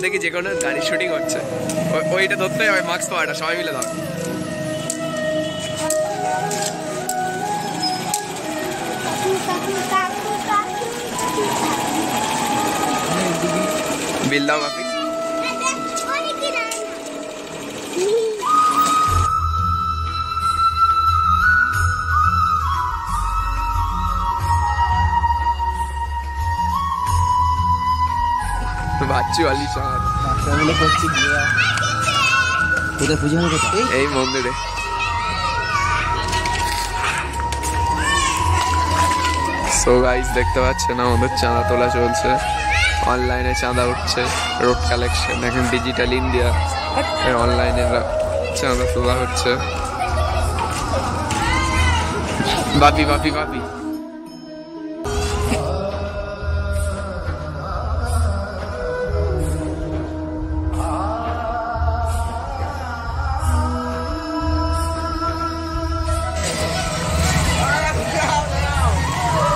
দেখি যে কোনো গাড়ি শুটিং হচ্ছে, ওইটা ধরতে হবে মাস্ক পাওয়াটা, সবাই মিলে ধর। বিল দাও বাপি। বাচ্চু আলিশান এই মন্দিরে। সো গাইস দেখতে পাচ্ছেন আমাদের চাঁদা তোলা চলছে, অনলাইনে চাঁদা উঠছে, রোড কালেকশন। এখন ডিজিটাল ইন্ডিয়া, অনলাইনে চাঁদা তোলা হচ্ছে। বাপি বাপি বাপি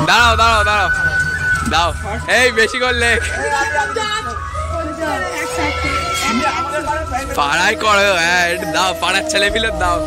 দাঁড়াও দাঁড়াও দাঁড়াও দাও, এই বেশি করলে পাড়ায় করো। হ্যাঁ দাও, পাড়ার ছেলে পিলে দাও।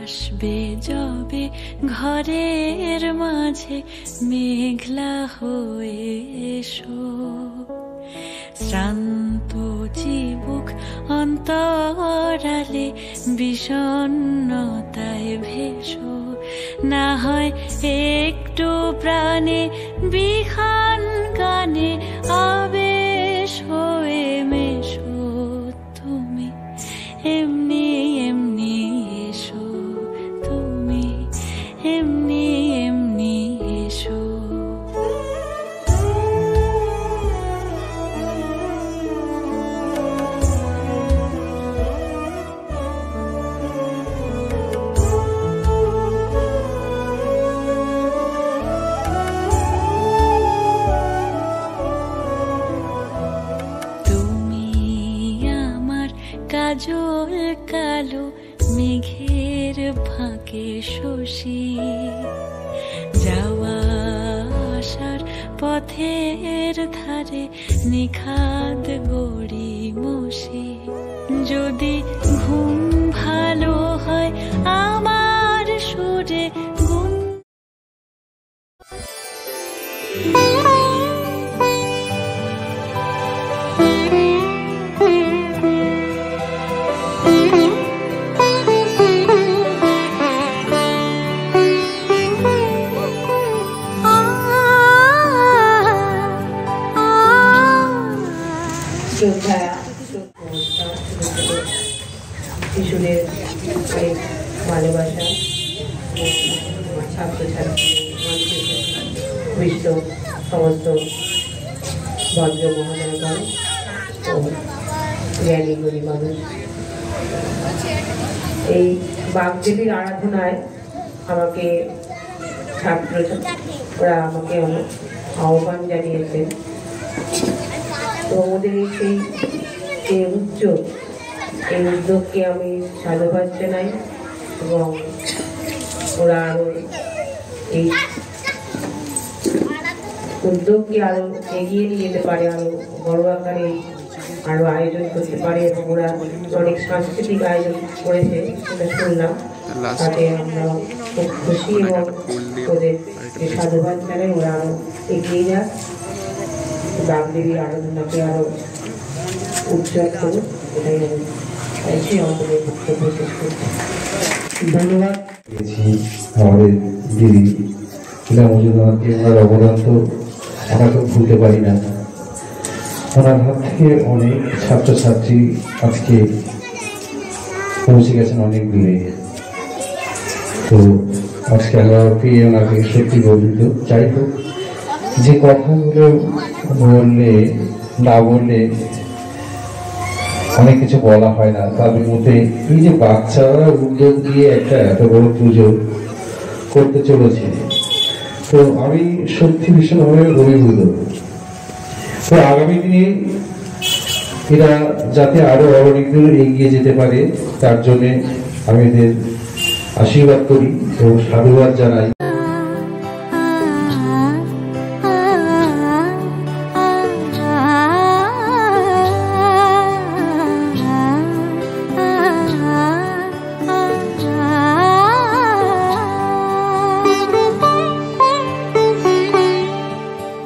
আসবে যবে ঘরের মাঝে মেঘলা হয়ে এসো, শ্রান্ত চিবুক অন্তরালে বিষণ্ণতায় ভেসো, না হয় একটু প্রাণে বিহান গানে আবেশ হয়ে মেশো, তুমি এমনি এমনি এসো, তুমি এমনি এমনি এসো। কাজল কালো মেঘের ফাঁকে শশী, যাওয়া আসার পথের ধারে নিখাদ গড়ি মশি, যদি ঘুম ভালো হয় আমার সুরে গুন শিশুদের ভালোবাসা, ছাত্রছাত্রী বিশ্ব সমস্ত ভদ্র মহোদয়গণ ও জ্ঞানী গুণী মানুষ, এই বাগদেবীর আরাধনায় আমাকে ছাত্ররা আমাকে আহ্বান জানিয়েছেন। তো ওদের সেই যে উদ্যোগ, এই উদ্যোগকে আমি সাধুবাদ জানাই এবং ওরা আরো এই উদ্যোগকে আরো এগিয়ে নিয়ে যেতে পারে, আরো বড় আকারে আরো আয়োজন করতে পারে এবং ওরা অনেক সাংস্কৃতিক আয়োজন করেছে সেটা শুনলাম। তাতে আমরা খুব খুশি এবং ওদের সাধুবাদ জানাই, ওরা আরো এগিয়ে যাক, বাগদেবীর আরাধনাকে আরো উজ্জ্বল করুক, এটাই আমি চাইছি। আমাদের বক্তব্য শেষ করছি। ধন্যবাদ। আমাদের দিদি লীলা মজুমদারকে ওনার অবদান তো আমরা তো ভুলতে পারি না। ওনার হাত থেকে অনেক ছাত্রছাত্রী আজকে পৌঁছে গেছেন অনেক দূরে। তো আজকে আমরা পেয়ে ওনাকে সত্যি গর্বিত। যাই হোক, যে কথাগুলো বললে না বললে অনেক কিছু বলা হয় না, তার মধ্যে এই যে বাচ্চারা উদ্যোগ দিয়ে একটা এত বড় পুজো করতে চলেছে, তো আমি সত্যি ভীষণভাবে অভিভূত। তো আগামী দিনে এরা যাতে আরো অনেক দূর এগিয়ে যেতে পারে তার জন্য আমি এদের আশীর্বাদ করি এবং সাধুবাদ জানাই।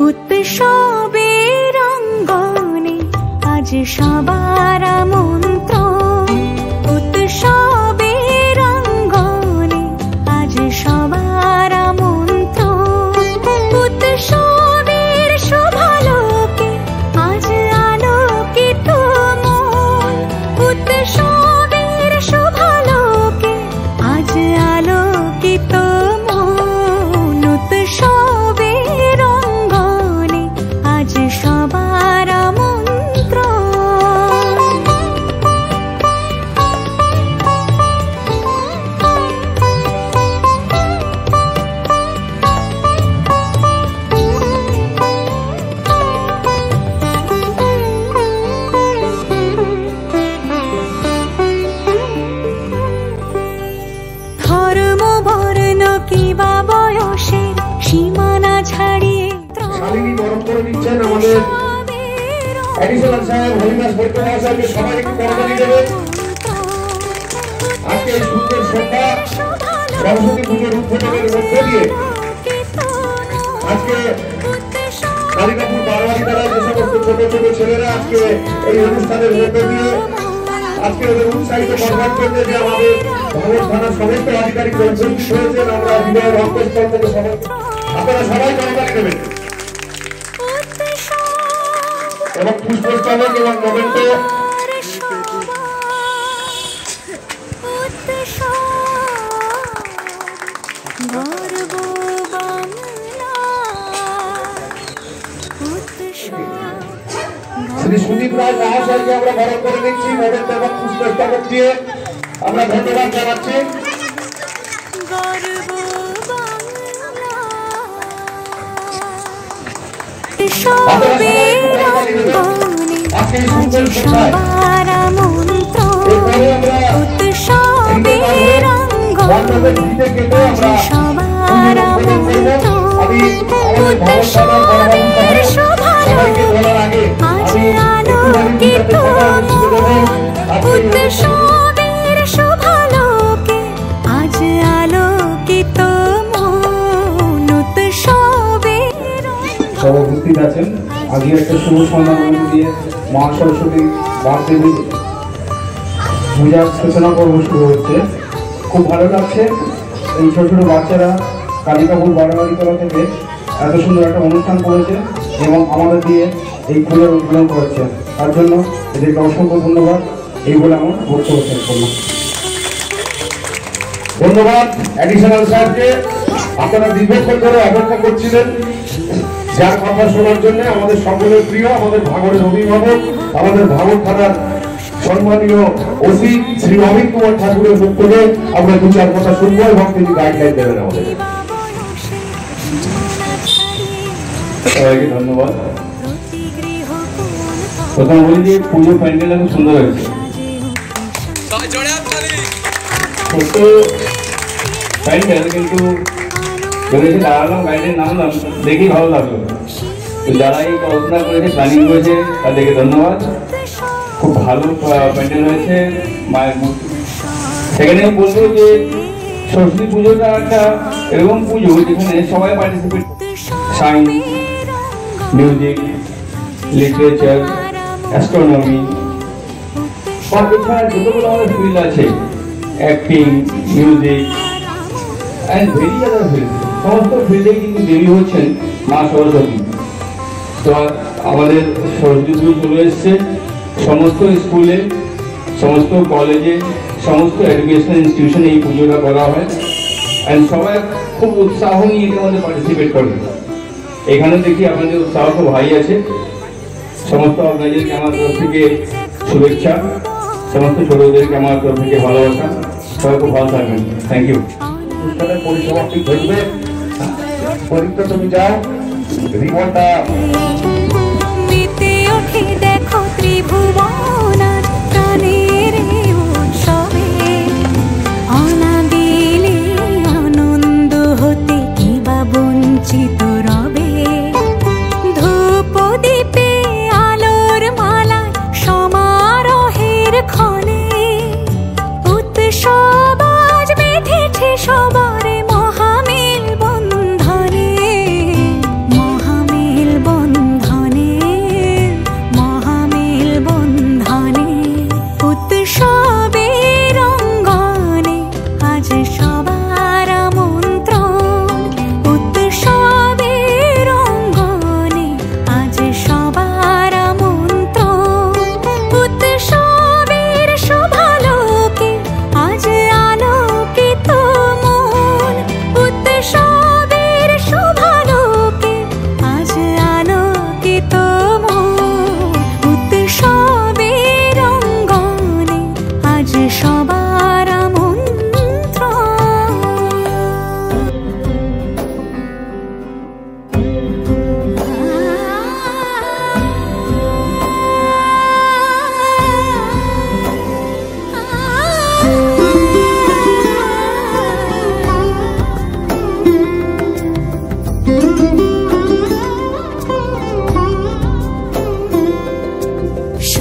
উৎসবের অঙ্গনে আজ সবার মন্ত্র, উৎসবের অঙ্গনে আজ সবার মন্ত্র, উৎসবের শোভালোকে আজ আলোকিত মন, উৎসবের শোভালোকে আজ আলোকিত মন, উৎসবের অঙ্গনে আজ সবার মন্ত্র। ধর্ম বর্ণ কিবা বয়সের সীমানা ছাড়িয়ে শালিনী বরণ করে নিচ্ছেন আমাদের অ্যাডিশনাল সাহেব হরিদাস বৈদ্য মহাশয়কে সবাই একটু করতালি দেবেন। আজকে এই সুন্দর সন্ধ্যা সরস্বতী পুজোর উদ্বোধনের মধ্য দিয়ে আজকে কালিকাপুর বারোয়ারি দ্বারা যে সমস্ত ছোট ছোট ছেলেরা আজকে এই অনুষ্ঠানের মধ্য দিয়ে আজকে ওদের উৎসাহিত করবার জন্য যে আমাদের ভারত থানার সমস্ত আধিকারিকরা উপস্থিত হয়েছেন, আমরা হৃদয়ের অন্তঃস্থল থেকে সবাই আপনারা সবাই করতালি দেবেন এবং পুষ্পস্তবক এবং মোমেন্টো শ্রী সুদীপ রায় মহাশয়কে আমরা বরণ করে নিচ্ছি। মোমেন্টো এবং পুষ্পস্তবক দিয়ে আমরা ধন্যবাদ জানাচ্ছি। আজকে এই সুন্দর সন্ধ্যায় এরপরে আমরা বান্ধবের ভিড়ে কেটে আমরা আমি আমাদের ভারত থানার বড়বাবু সবাইকে বলার আগে আমি সব উপস্থিত আছেন। আজকে একটা শুভ সন্ধ্যার মধ্যে দিয়ে মা সরস্বতী বাগদেবীর পূজার সূচনা পর্ব শুরু হচ্ছে। খুব ভালো লাগছে এই ছোট ছোট বাচ্চারা কালিকাপুর বারোয়ারি তলা থেকে এত সুন্দর একটা অনুষ্ঠান করেছে এবং আমাদের দিয়ে এই ফুলের উদ্বোধন করেছে, তার জন্য এদেরকে অসংখ্য ধন্যবাদ। এই বলে আমার বক্তব্য শেষ করলাম। ধন্যবাদ অ্যাডিশনাল স্যারকে, আপনারা দীর্ঘক্ষণ ধরে অপেক্ষা করছিলেন যার কথা শোনার জন্য। আমাদের সকলের প্রিয়, আমাদের ভাগরের অভিভাবক, আমাদের ভাগর থানার সম্মানীয় ওসি শ্রী অমিত কুমার ঠাকুরের মুখ থেকে আমরা দু চার কথা শুনবো এবং তিনি গাইডলাইন দেবেন আমাদের। সবাইকে ধন্যবাদ। প্রথম বলি যে পুজো প্যান্ডেলটা খুব সুন্দর হয়েছে। ছোট্ট প্যান্ডেল কিন্তু যখন এসে দাঁড়ালাম গাড়িতে নামলাম দেখেই ভালো লাগলো। তো যারা এই কল্পনা করেছে প্ল্যানিং করেছে তাদেরকে ধন্যবাদ। খুব ভালো প্যান্ডেল হয়েছে মায়ের মূর্তি। সেখানে আমি বলবো যে সরস্বতী পুজোটা একটা এরকম পুজো যেখানে সবাই participate, science, music, literature, astronomy, এছাড়া যতগুলো আমাদের ফিল্ড আছে, acting, music and very other field, সমস্ত ফিল্ডে কিন্তু দেবী হচ্ছেন মা সরস্বতী। তো আমাদের সরস্বতী পুজো চলে এসছে, সমস্ত স্কুলে, সমস্ত কলেজে, সমস্ত এডুকেশনাল ইনস্টিটিউশনে এই পুজোটা করা হয় অ্যান্ড সবাই খুব উৎসাহ নিয়ে এর মধ্যে পার্টিসিপেট করে। এখানে দেখি আপনাদের উৎসাহ খুব হাই আছে। সমস্ত অর্গানাইজারকে আমার তরফ থেকে শুভেচ্ছা, সমস্ত ছোটদেরকে আমার তরফ থেকে ভালোবাসা। সবাই খুব ভালো থাকবেন। Thank you. অনুষ্ঠানের পরিসমাপ্তি ঘটবে। পরীক্ষা তুমি যাও, রিমনটা মেতে ওঠে দেখো ত্রিভুবন আজ প্রাণের উৎসবে, অনাবিলে আনন্দ হতে কিবা বঞ্চিত রবে। ধূপ দীপে আলোর মালা সমারোহের ক্ষণে, উৎসব আজ বেঁধেছে সবার মহামেল বন্ধনে, মহামেল বন্ধনে, মহামেল বন্ধনে। উৎসবের অঙ্গনে আজ সবার আমন্ত্রণ, উৎসবের অঙ্গনে আজ সবার আমন্ত্রণ। উৎসবের শোভালোকে আজ আলোকিত মন, উৎসবের শোভালোকে আজ আলোকিত মন। উৎসবের অঙ্গনে আজ সবার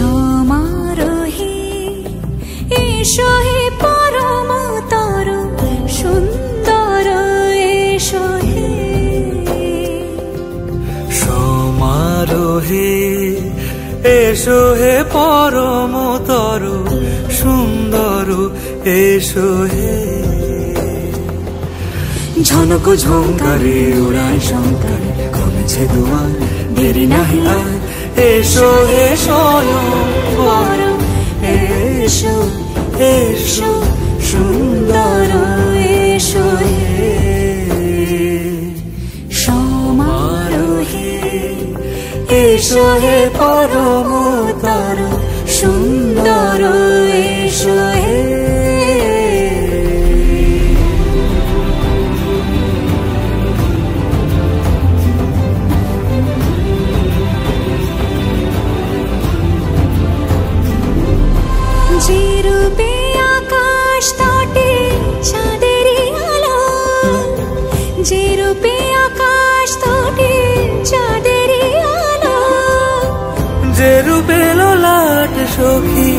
সমারোহে এসো হে পরমতর সুন্দর, এসো হে সমারোহে এসো হে পরমতর সুন্দর, এসো হে ঝনক ঝঙ্কারে ওড়ায় শঙ্কার, কমেছে দুয়ার দেরি নাহি আর। এসো হে স্বয়ংবর, এসো এসো সুন্দর, এসো হে সমারোহে এসো হে পরমতর সুন্দর, এসো হে যে রূপে আকাশ তটে চাঁদেরই আলো, যে রূপে আকাশ তটে চাঁদেরই আলো। যে রূপে ললাট সখী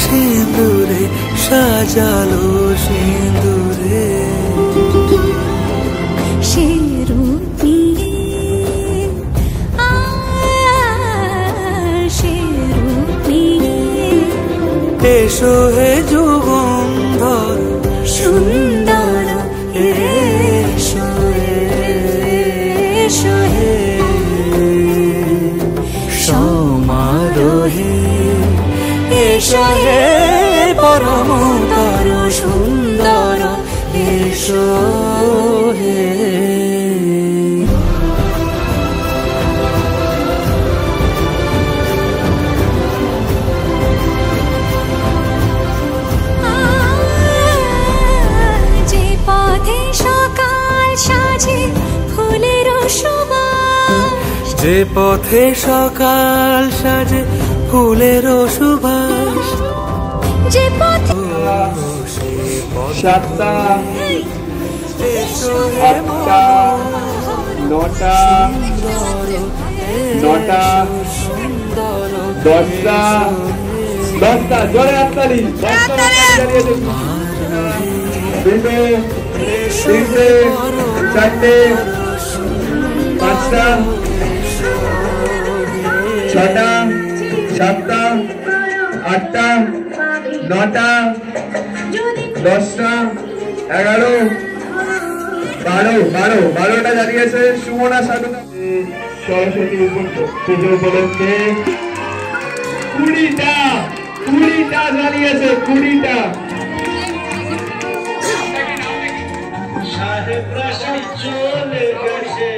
সিঁদুরে সাজালো সিঁদুরে, সে রূপ নিয়ে সে রূপ নিয়ে এসো হে যুগন্ধর সুন্দর, এসো এসো হে সমারোহে এসো হে পরমতর সুন্দর, এসো হে যে পথে সকাল সাজে ফুলের সুবাস, যে পথে সকাল সাজে ফুলেরও সুবাস যে পথে সাতটা, এসো আটটা, নটা, নটা, দশটা, দশটা, জোরে হাততালি, দুটো, তিনটে, চারটে, পাঁচটা, ছটা, সাতটা, আটটা, নটা, দশটা, 11, 12, 12টা জানিয়েছে সুমনা সাধুতা সরস্বতী পুজো উপলক্ষে 20টা জানিয়েছে 20টা সাহেবরা সব চলে গেছে।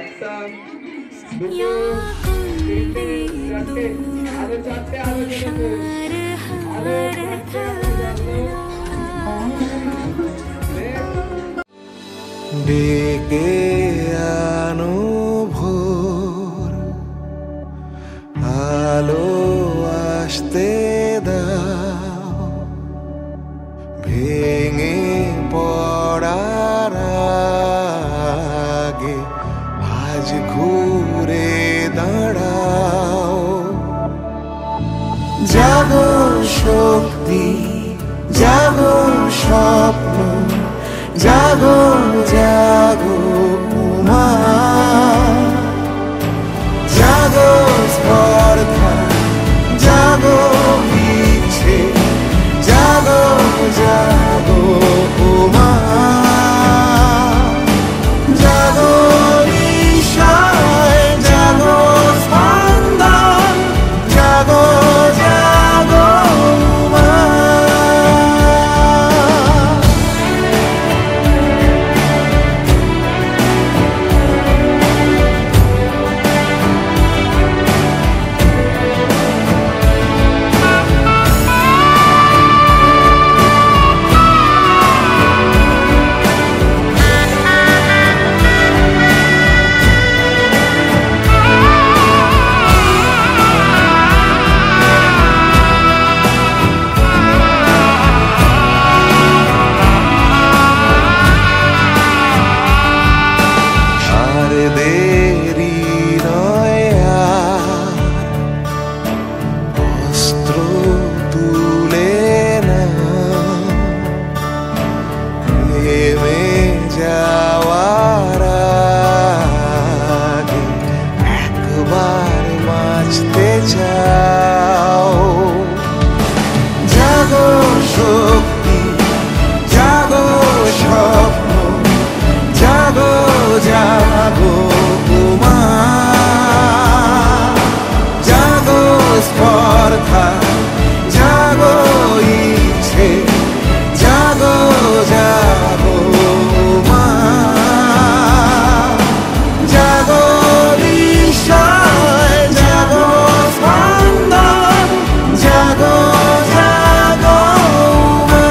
একটা, দুটো, তিনটে, চারটে, আরো চারটে, আরো যেতে আরো চারটে, ডেকে আনো ভোর, আলো আসতে দাও, ভেঙে পড়ার আগে আজ ঘুরে দাঁড়াও। জাগো শক্তি, জাগো স্বপ্ন, জাগো জাগো উমা, জাগো স্পর্ধা, জাগো ইচ্ছে, জাগো জাগো উমা, জাগো নিশায়, জাগো স্পন্দন, জাগো জাগো উমা। আর দেরি নয় আর, অস্ত্র তুলে নাও, প্রেমে যাওয়ার আগে একবার বাঁচতে চাও। জাগো শক্তি, জাগো স্বপ্ন, জাগো জাগো উমা, জাগো স্পর্ধা, জাগো ইচ্ছে, জাগো জাগো উমা, জাগো বিষয়, জাগো স্পন্দন, জাগো জাগো উমা,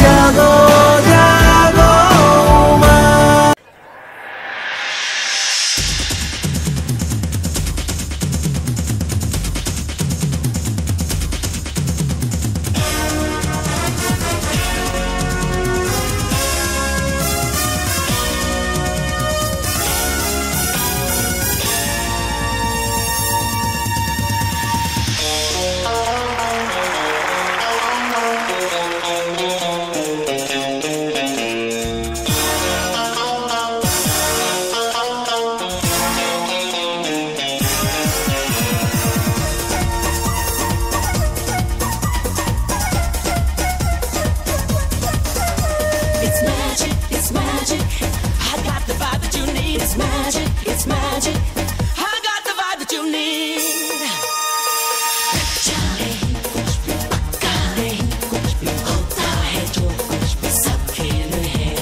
জাগো জাগো Uma. It's magic, it's magic. I got the vibe that you need. It's magic, it's magic. I got the vibe that you need. जाने कुछ भी पक्का नहीं, कुछ भी होता है जो कुछ भी सब खेल है।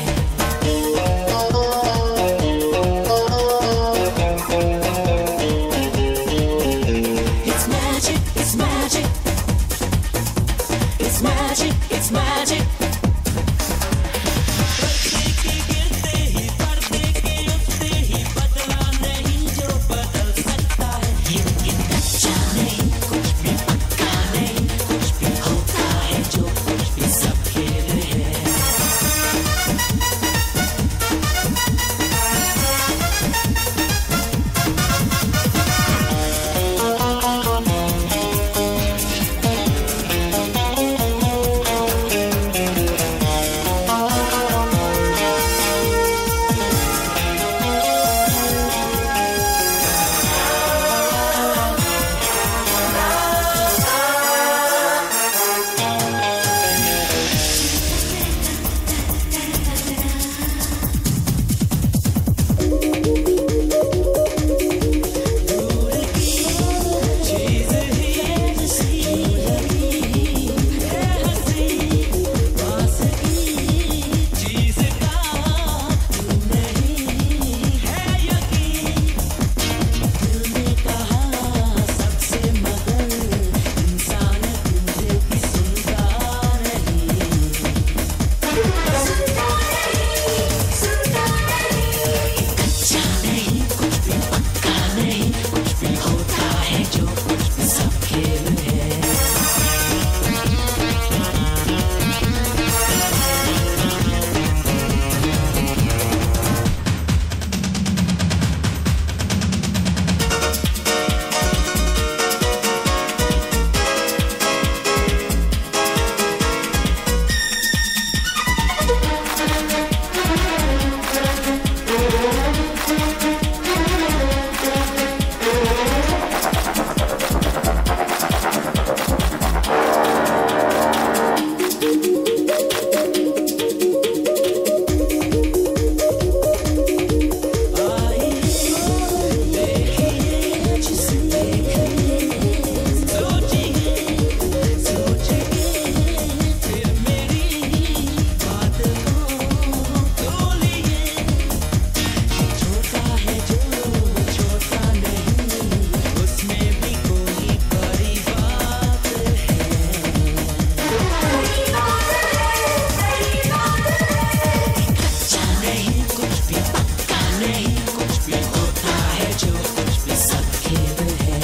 भी पक्का नहीं, कुछ भी होता है जो कुछ भी सब खेल है।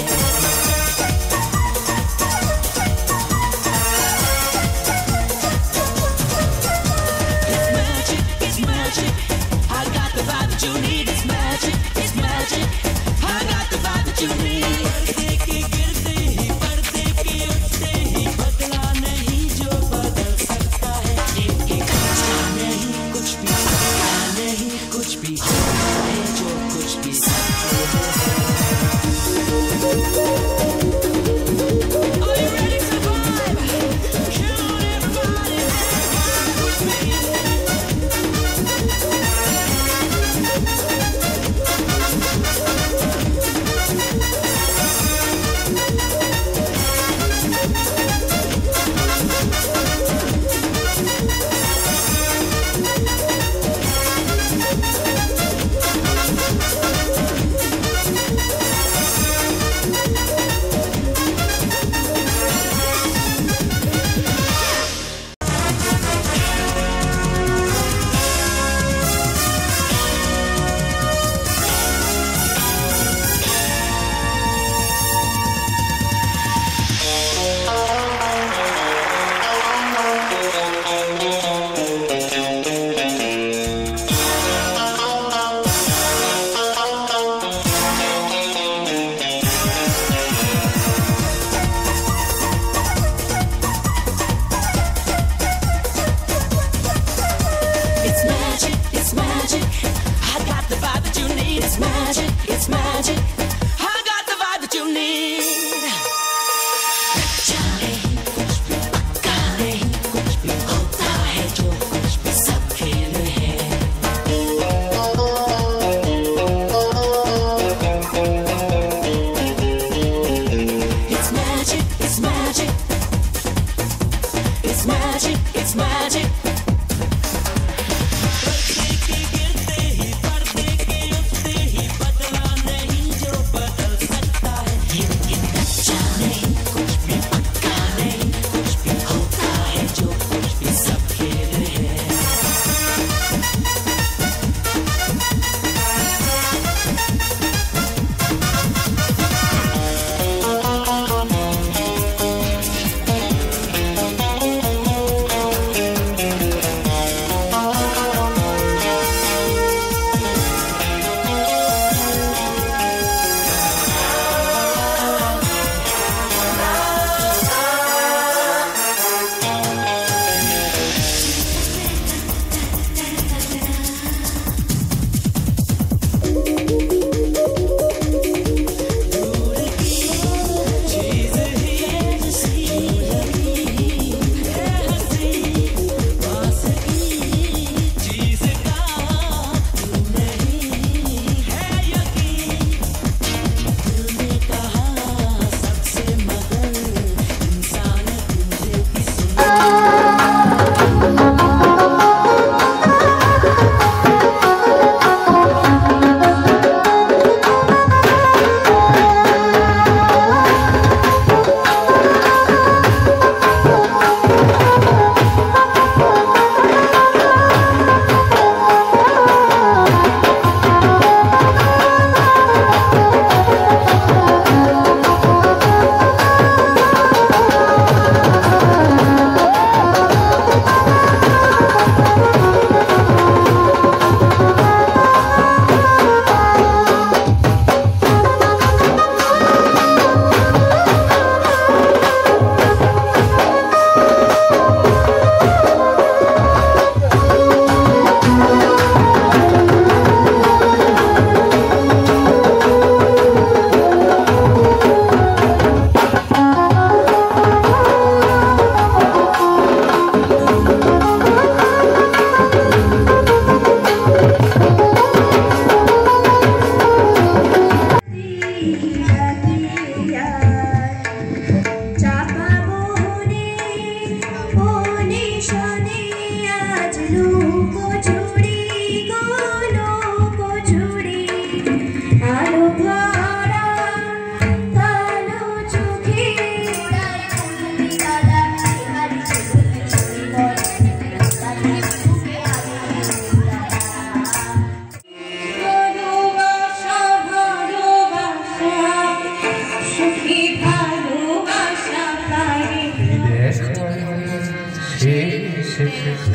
It's magic, it's magic. I got the vibe that you need. It's magic, it's magic. I got the vibe that you need. पर्दे के गिरते ही, पर्दे के उठते ही, बदला नहीं जो बदल सकता है। एक अच्छा नहीं, कुछ भी पक्का नहीं, कुछ भी होता है जो कुछ भी सब खेल है। Are you ready to vibe? Come on everybody, vibe with me. It's magic, it's magic. I got the vibe that you need. It's magic, it's magic. I got the vibe that you need. अच्छा नहीं, कुछ भी पक्का नहीं, कुछ भी होता है जो कुछ भी सब खेल है। It's magic, it's magic. It's magic, it's magic. पर्दे के गिरते ही, पर्दे के उठते ही, बदला नहीं जो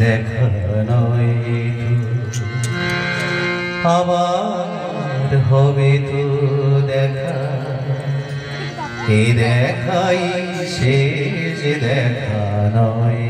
দেখা নয় আবার হবে তো দেখা এ দেখাই শেষ দেখা নয়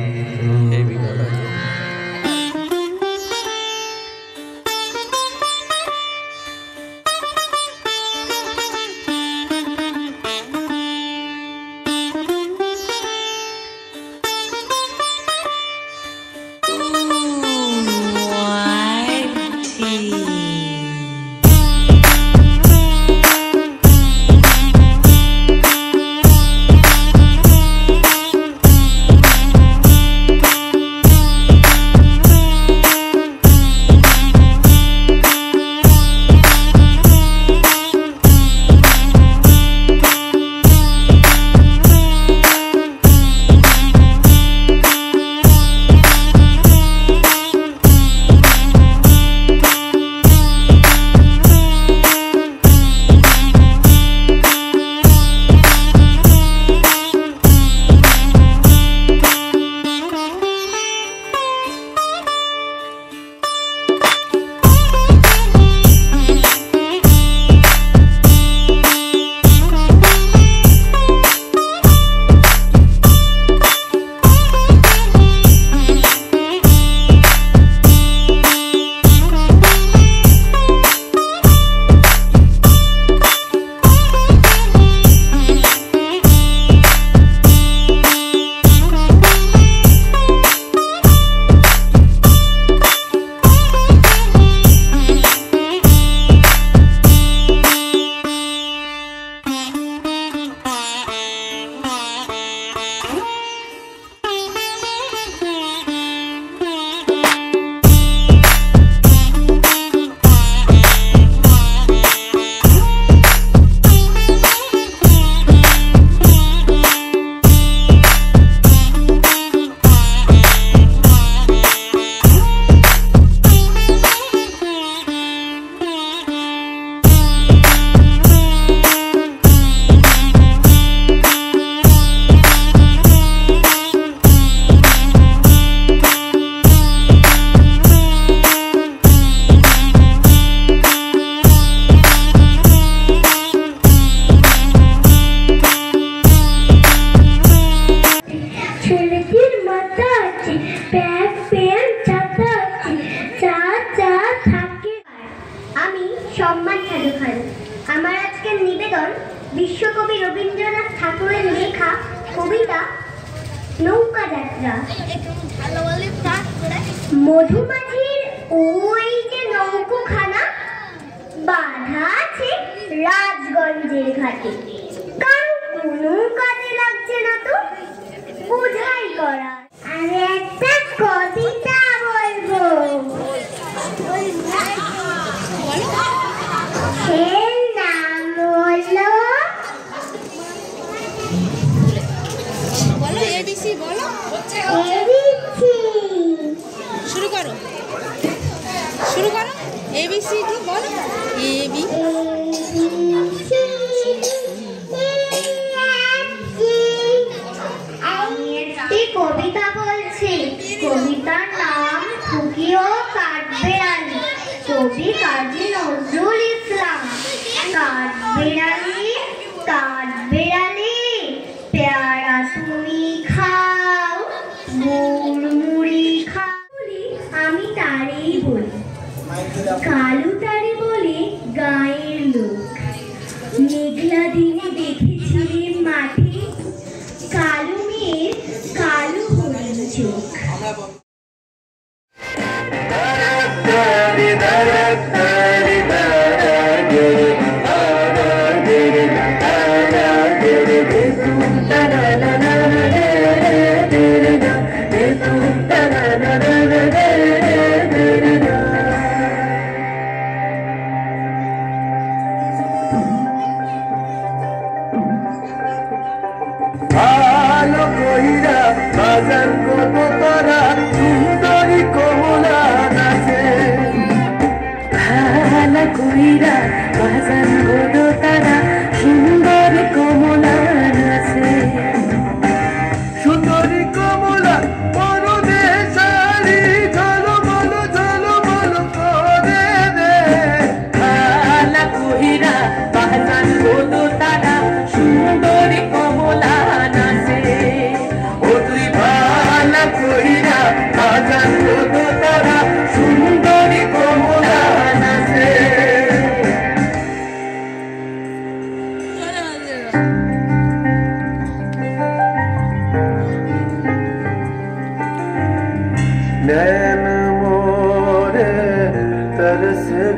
সম্মান ঠাকুর। আমার আজকের নিবেদন বিশ্বকবি রবীন্দ্রনাথ ঠাকুরের লেখা কবিতা নৌকা যাত্রা। মধুমাছির ওই যে নৌকোখানা বাঁধা আছে রাজগঞ্জের ঘাটে, কারণ কোনো কাজে লাগছে না তো বোঝাই করা। আমি একটা কবিতা বলবো। এর নাম হলো বলো এবিসি বলো। এবিসি। শুরু করো এবিসি ঠিক বলো। এবি একটি কবিতা বলছি, কবিতার নাম খুকি ও কাঠবেড়ালি, কবি কাজী নজরুল ইসলাম। কাঠবেড়ালি কাঠবেড়ালি পেয়ারা তুমি খাও, গুড় মুড়ি খাও। আমি তারেই বলি, কালু তারে বলে গায়ের লোক। মেঘলা দিনে দেখেছিলি মাঠে কালো মেয়ের কালো হরিণ চোখ। ভালো কইরা বাজার কত তারা সুন্দরী কমলা নাচে, ভালো কইরা বাজার কত তারা সুন্দরী কমলা নাচে। সুন্দরী কমলা পরনে শাড়ি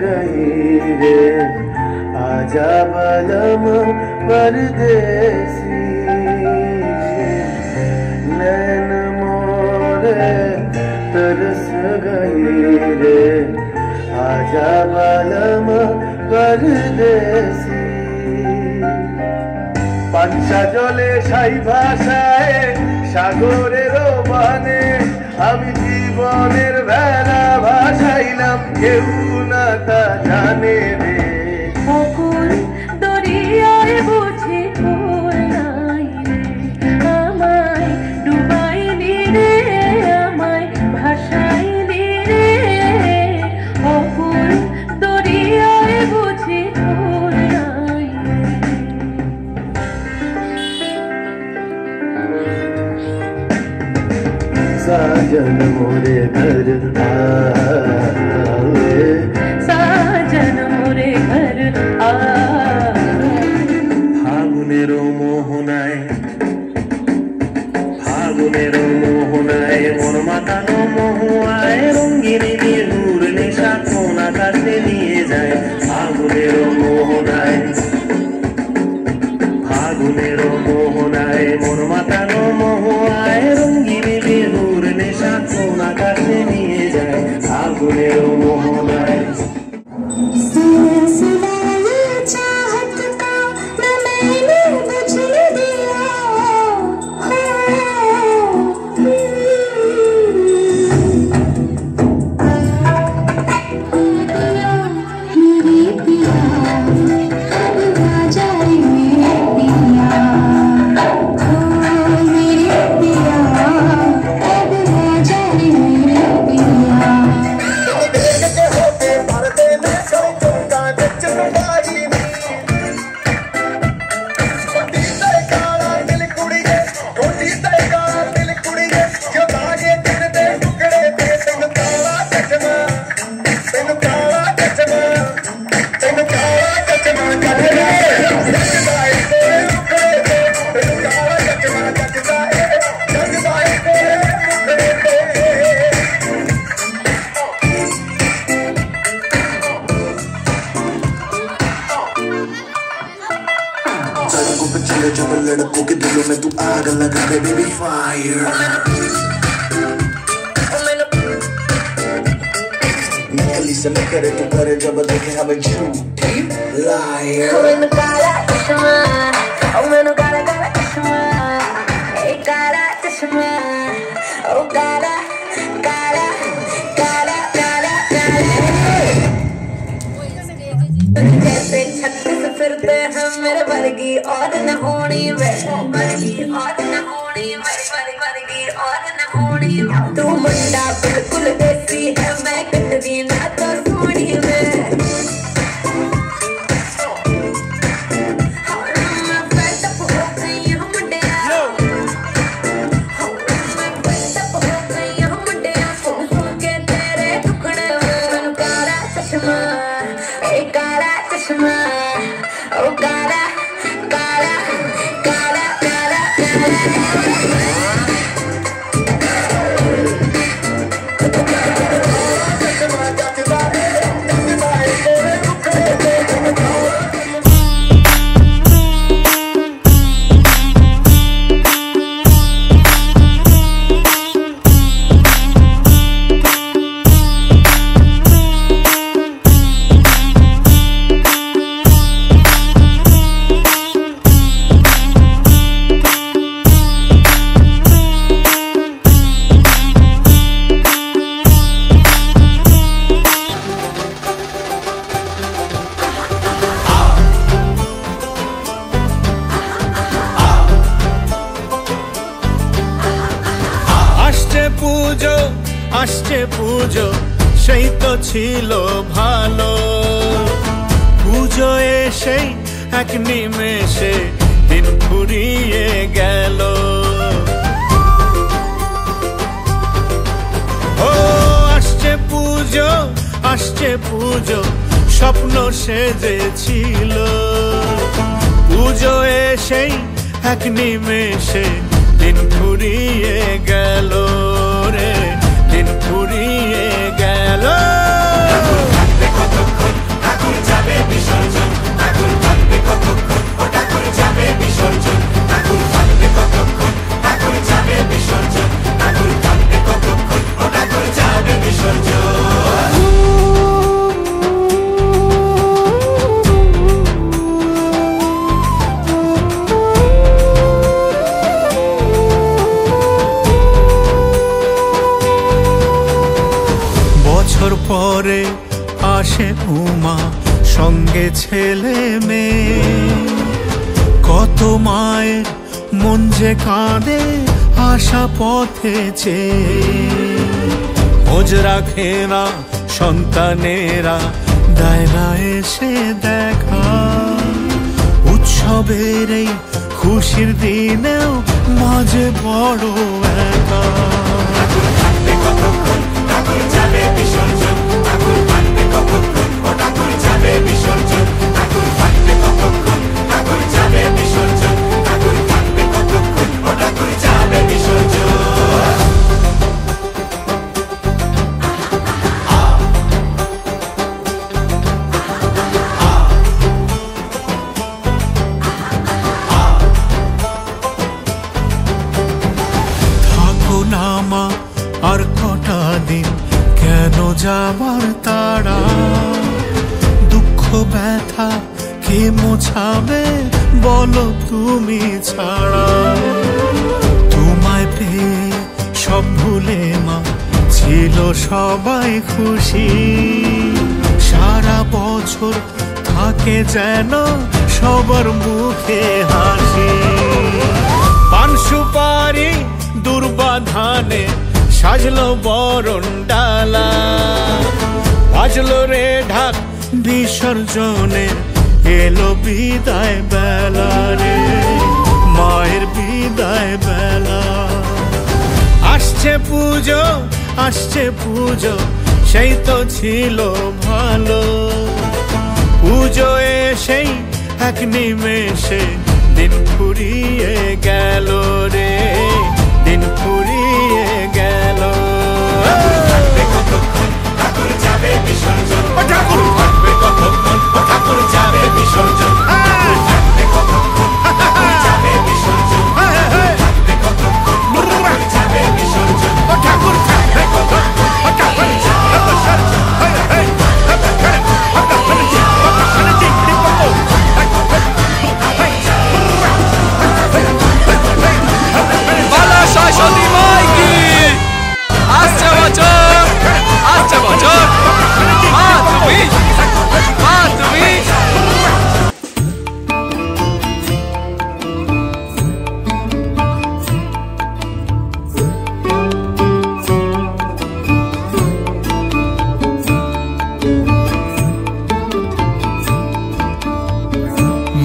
गई रे आजा बलम परदेसी नैन मोरे तरस गई रे आजा बलम परदेसी পাঞ্চা জলে সাই ভাষায় সাগরের বানে আমি জীবনের ভেলা ভাসাইলাম কেউ না তা জানে রে অকুল দরিয়ায় বুঝি কুল নাই রে আমায় ডুবাইলি রে আমায় ভাসাইলি রে অকুল দরিয়ায় বুঝি কুল নাই साजन मोरे घर आए साजन मोरे घर आ फागुनेर मोहनाय मोर मातानो महुआय रंगिनी बिहुर नेशा कोन आकाशे निये যায় फागुनेर मोहनाय मोर मातानो महुआय रंगिनी बिहुर नेशा कोन आकाशे निये যায় फागुनेर मोहनाय जब लड़कों के दिलों में तू आग लगा दे बेबी फायर नकली से न करे तू करे जब देखे हमें झूठी लायर मैंने काला चश्मा ओ मैंने काला चश्मा ए काला चश्मा ओ काला काला काला काला जैसे छत्तीस फिरते हैं मेरे वर्गी और न होनी वर्गी और न होनी वर्गी और न होनी तू मुंडा बिल्कुल देसी है मैं कटरी ना तो सोनी में আসছে পুজো সেই তো ছিল ভালো পুজো এসেই এক নিমেষে দিন ফুরিয়ে গেল ও আসছে পুজো স্বপ্ন সেজেছিল পুজো এসেই এক নিমেষে দিন ফুরিয়ে গেল রে দিন ফুরিয়ে গেল কতক্ষণ আসে উমা সঙ্গে ছেলে মেয়ে, কত মায়ের মন যে কাঁদে আশা পথে চেয়ে। খোঁজ রাখে না সন্তানেরা, দেয় না এসে দেখা, উৎসবের এই খুশির দিনেও মাঝে বড় একা। আর কটা দিন কেন যাবার তারা, দুঃখ ব্যথা কে মোছাবে বলো তুমি ছাড়া। তোমায় পেয়ে সব ভুলে মা ছিল সবাই খুশি, সারা বছর থাকে যেন সবার মুখে হাসি। পান সুপারি দুর্বাধানে সাজলো বরণ ডালা, বাজলো রে ঢাক বিসর্জনে, এলো বিদায় বেলা রে, মায়ের বিদায় বেলা। আসছে পুজো আসছে পুজো, সেই তো ছিল ভালো, পুজো এসেই এক নিমেষে দিন ফুরিয়ে গেল রে, দিন ফুরিয়ে গেল। ঠাকুর যাবে বিসর্জন, ঠাকুর থাকবে কতক্ষণ, ঠাকুর যাবে বিসর্জন, থাকবে কতক্ষণ, ঠাকুর যাবে বিসর্জন, থাকবে কতক্ষণ, ঠাকুর যাবে বিসর্জন, ঠাকুর থাকবে কতক্ষণ, ঠাকুর যাবে বিসর্জন। সরস্বতী মাই কি আসছে বছর, আসছে বছর, মা তুমি, মা তুমি।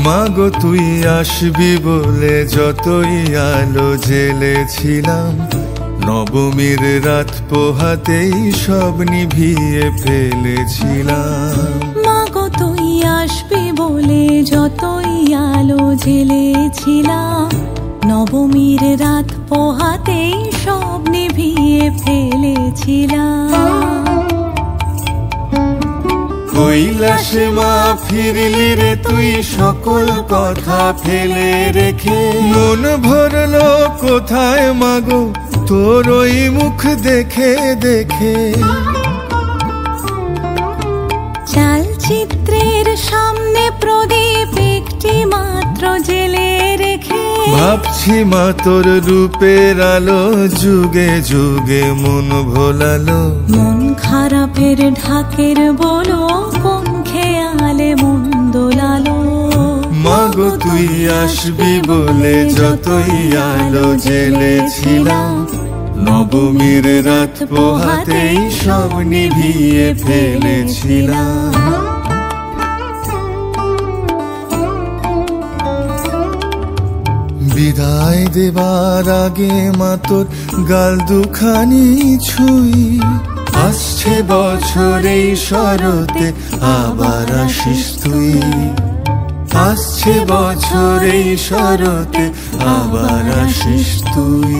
মাগো তুই আসবি বলে যতই আলো জ্বেলেছিলাম, নবমীর রাত পোহাতেই সব নিভিয়ে ফেলেছিলাম। মাগো তুই আসবি বলে যতই আলো জ্বেলেছিলাম, নবমীর রাত পোহাতেই সব নিভিয়ে ফেলেছিলাম। কৈলাসে মা ফিরলি রে তুই সকল কথা ফেলে রেখে, মন ভরলো কোথায় মাগো তোর ওই মুখ দেখে দেখে। চালচিত্রের সামনে প্রদীপ একটি মাত্র জেলে রেখে, ভাবছি মা তোর রূপের আলো যুগে যুগে মন ভোলালো। মন খারাপের ঢাকের বলো কোন খেয়ালে মন দোলালো। মাগো তুই আসবি বলে যতই আলো জ্বেলেছিলাম, নবমীর রাত পোহাতেই সব নিভিয়ে ফেলেছিলাম। বিদায় দেবার আগে মা তোর গাল দুখানি ছুঁই, আসছে বছর এই শরতে আবার আসিস তুই, আসছে বছর এই শরতে আবার আসিস তুই।